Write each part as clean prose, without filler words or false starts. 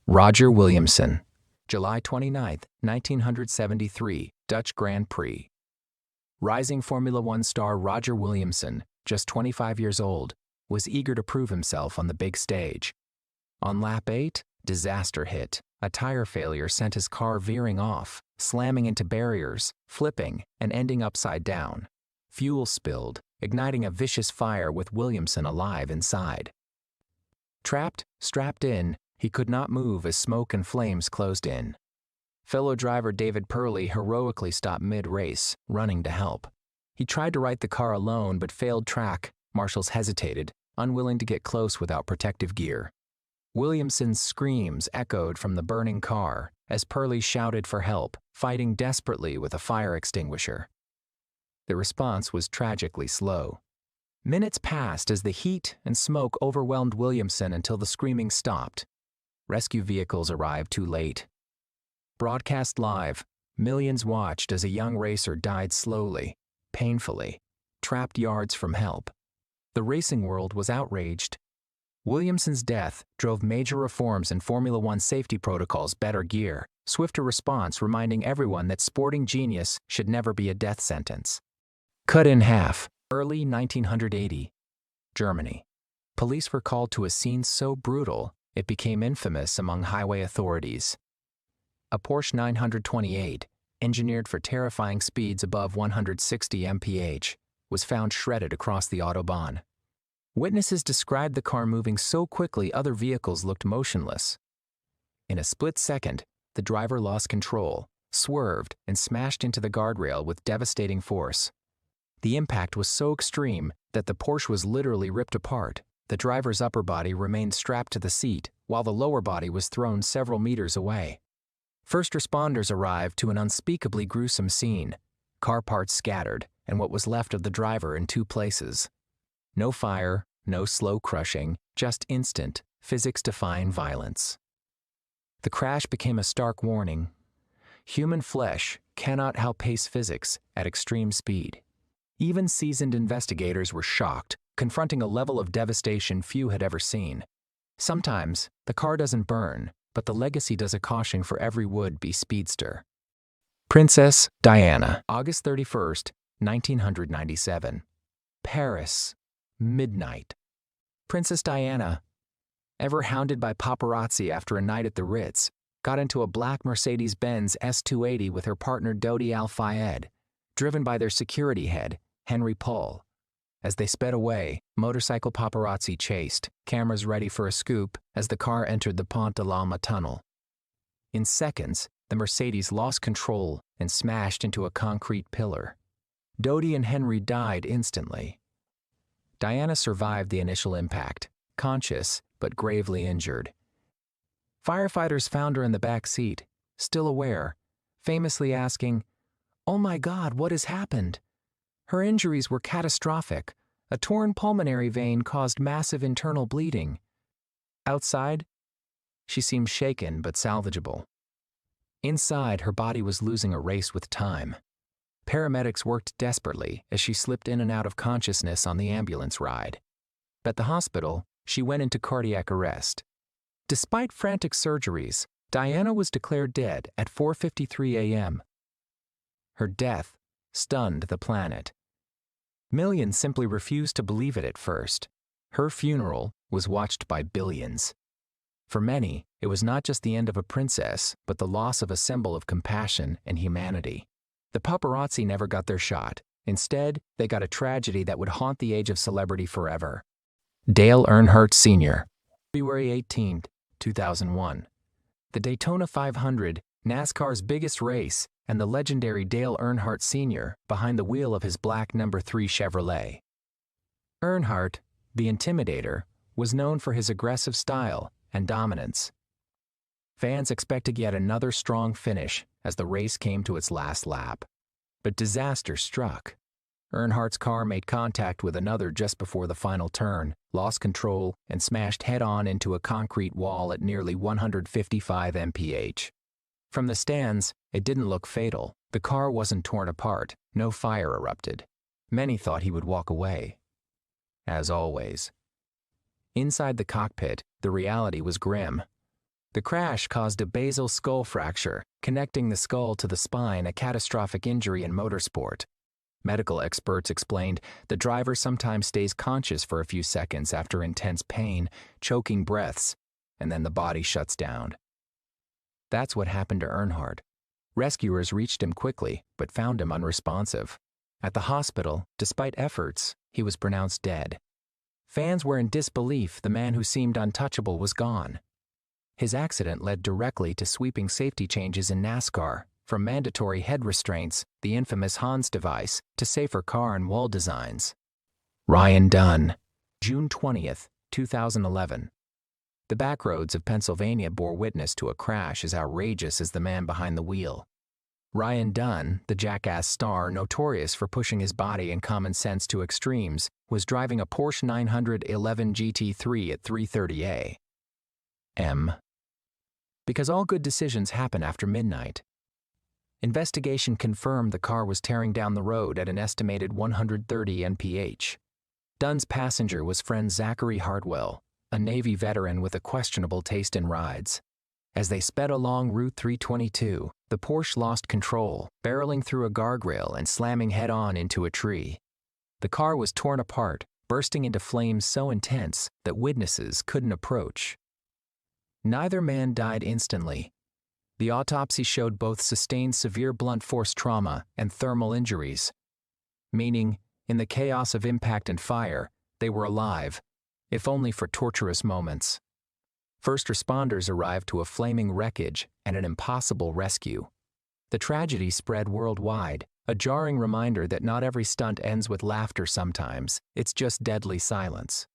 Roger Williamson, July 29, 1973, Dutch Grand Prix. Rising Formula One star Roger Williamson, just 25 years old, was eager to prove himself on the big stage. On lap 8, disaster hit. A tire failure sent his car veering off, slamming into barriers, flipping, and ending upside down. Fuel spilled, igniting a vicious fire with Williamson alive inside. Trapped, strapped in, he could not move as smoke and flames closed in. Fellow driver David Purley heroically stopped mid-race, running to help. He tried to right the car alone but failed track. Marshals hesitated, unwilling to get close without protective gear. Williamson's screams echoed from the burning car as Purley shouted for help, fighting desperately with a fire extinguisher. The response was tragically slow. Minutes passed as the heat and smoke overwhelmed Williamson until the screaming stopped. Rescue vehicles arrived too late. Broadcast live, millions watched as a young racer died slowly, painfully, trapped yards from help. The racing world was outraged. Williamson's death drove major reforms in Formula One safety protocols, better gear, swifter response, reminding everyone that sporting genius should never be a death sentence. Cut in half. Early 1980. Germany. Police were called to a scene so brutal it became infamous among highway authorities. A Porsche 928, engineered for terrifying speeds above 160 mph, was found shredded across the Autobahn. Witnesses described the car moving so quickly other vehicles looked motionless. In a split second, the driver lost control, swerved, and smashed into the guardrail with devastating force. The impact was so extreme that the Porsche was literally ripped apart. The driver's upper body remained strapped to the seat, while the lower body was thrown several meters away. First responders arrived to an unspeakably gruesome scene. Car parts scattered, and what was left of the driver in two places. No fire, no slow crushing, just instant, physics-defying violence. The crash became a stark warning. Human flesh cannot outpace physics at extreme speed. Even seasoned investigators were shocked, confronting a level of devastation few had ever seen. Sometimes, the car doesn't burn, but the legacy does, a caution for every would-be speedster. Princess Diana, August 31, 1997. Paris, midnight. Princess Diana, ever hounded by paparazzi after a night at the Ritz, got into a black Mercedes-Benz S280 with her partner Dodi Al-Fayed, driven by their security head, Henry Paul. As they sped away, motorcycle paparazzi chased, cameras ready for a scoop as the car entered the Pont de l'Alma tunnel. In seconds, the Mercedes lost control and smashed into a concrete pillar. Dodi and Henry died instantly. Diana survived the initial impact, conscious but gravely injured. Firefighters found her in the back seat, still aware, famously asking, "Oh my God, what has happened?" Her injuries were catastrophic. A torn pulmonary vein caused massive internal bleeding. Outside, she seemed shaken but salvageable. Inside, her body was losing a race with time. Paramedics worked desperately as she slipped in and out of consciousness on the ambulance ride. At the hospital, she went into cardiac arrest. Despite frantic surgeries, Diana was declared dead at 4:53 a.m. Her death stunned the planet. Millions simply refused to believe it at first. Her funeral was watched by billions. For many, it was not just the end of a princess, but the loss of a symbol of compassion and humanity. The paparazzi never got their shot. Instead, they got a tragedy that would haunt the age of celebrity forever. Dale Earnhardt Sr. February 18, 2001. The Daytona 500, NASCAR's biggest race, and the legendary Dale Earnhardt Sr. behind the wheel of his black No. 3 Chevrolet. Earnhardt, the Intimidator, was known for his aggressive style and dominance. Fans expected yet another strong finish as the race came to its last lap. But disaster struck. Earnhardt's car made contact with another just before the final turn, lost control, and smashed head-on into a concrete wall at nearly 155 mph. From the stands, it didn't look fatal. The car wasn't torn apart, no fire erupted. Many thought he would walk away. As always. Inside the cockpit, the reality was grim. The crash caused a basal skull fracture, connecting the skull to the spine, a catastrophic injury in motorsport. Medical experts explained the driver sometimes stays conscious for a few seconds after intense pain, choking breaths, and then the body shuts down. That's what happened to Earnhardt. Rescuers reached him quickly, but found him unresponsive. At the hospital, despite efforts, he was pronounced dead. Fans were in disbelief. The man who seemed untouchable was gone. His accident led directly to sweeping safety changes in NASCAR, from mandatory head restraints, the infamous Hans device, to safer car and wall designs. Ryan Dunn, June 20th, 2011. The backroads of Pennsylvania bore witness to a crash as outrageous as the man behind the wheel. Ryan Dunn, the jackass star notorious for pushing his body and common sense to extremes, was driving a Porsche 911 GT3 at 3:30 a.m. Because all good decisions happen after midnight. Investigation confirmed the car was tearing down the road at an estimated 130 mph. Dunn's passenger was friend Zachary Hartwell, a Navy veteran with a questionable taste in rides. As they sped along Route 322, the Porsche lost control, barreling through a guardrail and slamming head-on into a tree. The car was torn apart, bursting into flames so intense that witnesses couldn't approach. Neither man died instantly. The autopsy showed both sustained severe blunt force trauma and thermal injuries, meaning, in the chaos of impact and fire, they were alive, if only for torturous moments. First responders arrived to a flaming wreckage and an impossible rescue. The tragedy spread worldwide, a jarring reminder that not every stunt ends with laughter sometimes, it's just deadly silence.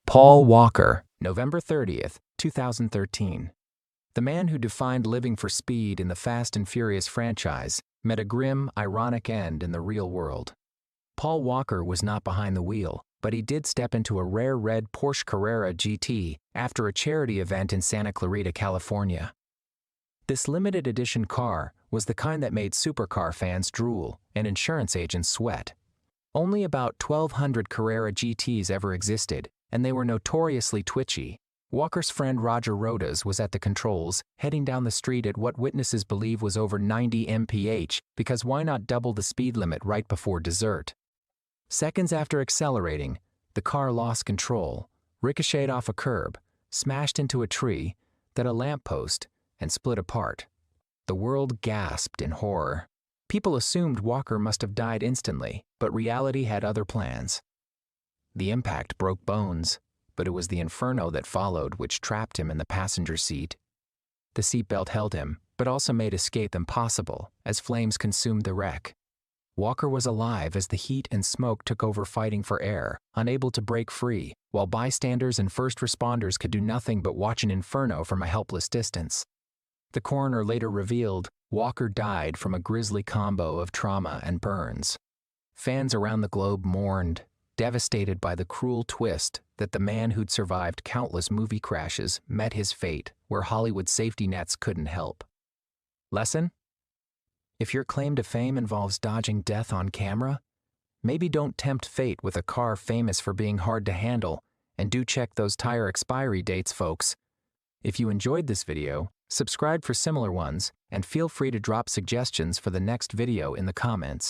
Paul Walker, November 30th, 2013. The man who defined living for speed in the Fast and Furious franchise met a grim, ironic end in the real world. Paul Walker was not behind the wheel, but he did step into a rare red Porsche Carrera GT after a charity event in Santa Clarita, California. This limited edition car was the kind that made supercar fans drool and insurance agents sweat. Only about 1,200 Carrera GTs ever existed, and they were notoriously twitchy. Walker's friend Roger Rodas was at the controls, heading down the street at what witnesses believe was over 90 mph, because why not double the speed limit right before dessert? Seconds after accelerating, the car lost control, ricocheted off a curb, smashed into a tree, then a lamppost, and split apart. The world gasped in horror. People assumed Walker must have died instantly, but reality had other plans. The impact broke bones, but it was the inferno that followed which trapped him in the passenger seat. The seatbelt held him, but also made escape impossible as flames consumed the wreck. Walker was alive as the heat and smoke took over, fighting for air, unable to break free, while bystanders and first responders could do nothing but watch an inferno from a helpless distance. The coroner later revealed Walker died from a grisly combo of trauma and burns. Fans around the globe mourned, devastated by the cruel twist that the man who'd survived countless movie crashes met his fate where Hollywood safety nets couldn't help. Lesson? If your claim to fame involves dodging death on camera, maybe don't tempt fate with a car famous for being hard to handle, and do check those tire expiry dates, folks. If you enjoyed this video, subscribe for similar ones, and feel free to drop suggestions for the next video in the comments.